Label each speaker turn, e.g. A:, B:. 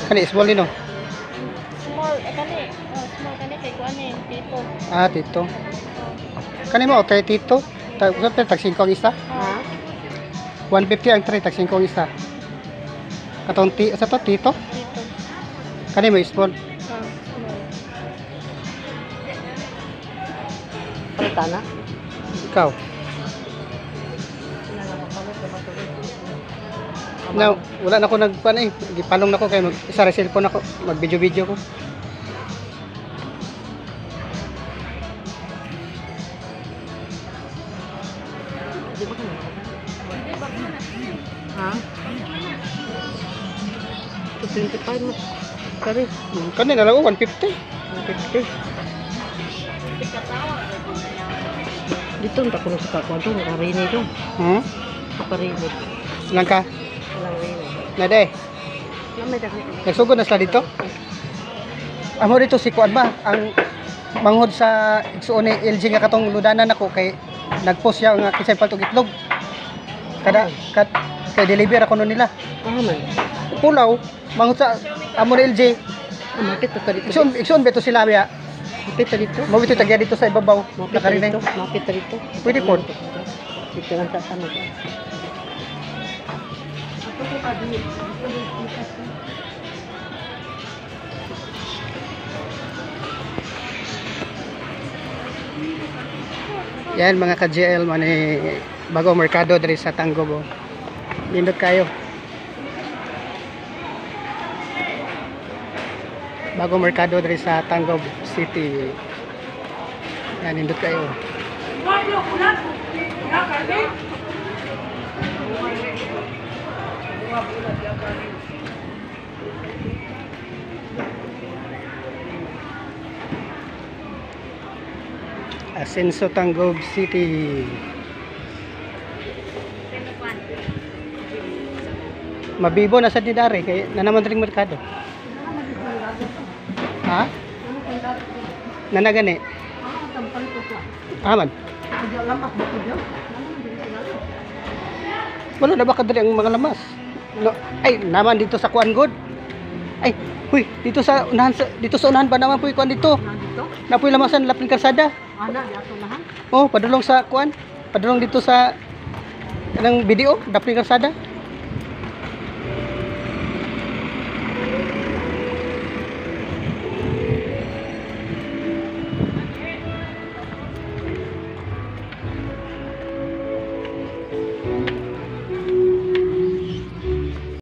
A: Kani small nino.
B: Small, kani. Small kani kay kuan ni Tito.
A: Ah, Tito. Kani mo tray Tito. Usap tag 5 ang isa.
B: Ha?
A: 150 ang tray tag 5 ang isa. Katong sa to Tito.
B: Tito.
A: Kani mo small.
B: Small.
C: Paritana.
A: Ikaw. Now, wala na ako nagpan eh. Gipalong na ko kay isa ra cellphone ako. Mag-video ko.
C: Di ba kami? Ha? 25 mo. Kari.
A: Kani na lang 150.
C: 150. Dito ang takong sa kakwa doon. Nakarini doon.
A: Hmm?
C: Nakarini.
A: Lang ka.
C: Walang rini.
A: Nade.
C: Lamay dako.
A: Nagsugod na sila dito. Amo dito si Kuan ba ang manghod sa igsuon ni LG nga katong ludanan ako kay nagpost siya nga kisay paltog itlog. Kay deliver ako nun nila.
C: Ah, man.
A: Pulaw manghod sa amo ni LG.
C: Mapit ka dito.
A: Igsuon beto sila biya.
C: Mapit ka dito.
A: Mawito tagya dito sa ibabaw.
C: Mapit ka
A: Nakarinay.
C: dito. Mapit ka dito.
A: Pwede po.
C: Dito lang sa tanong.
A: Yan mga ka-GL man eh, bagong merkado diri sa Tanggob. Nindot kayo. Bagong merkado diri sa Tanggob City. Yan nindot kayo. Asenso Tanggob City. Mabibo na sa dinari kay nanaman ring merkado. Ha? Nanagani. Aman. Wala na ba kadali ang mga lamas? No, ay naman dito sa Kuan God. Ay, huy, dito sa unahan ba naman puy kuan dito? Napoy lamasan lapin kalsada.
C: Ana, yato lahan.
A: Oh, padulong sa kuan. Padulong dito sa kanang video, lapin kalsada.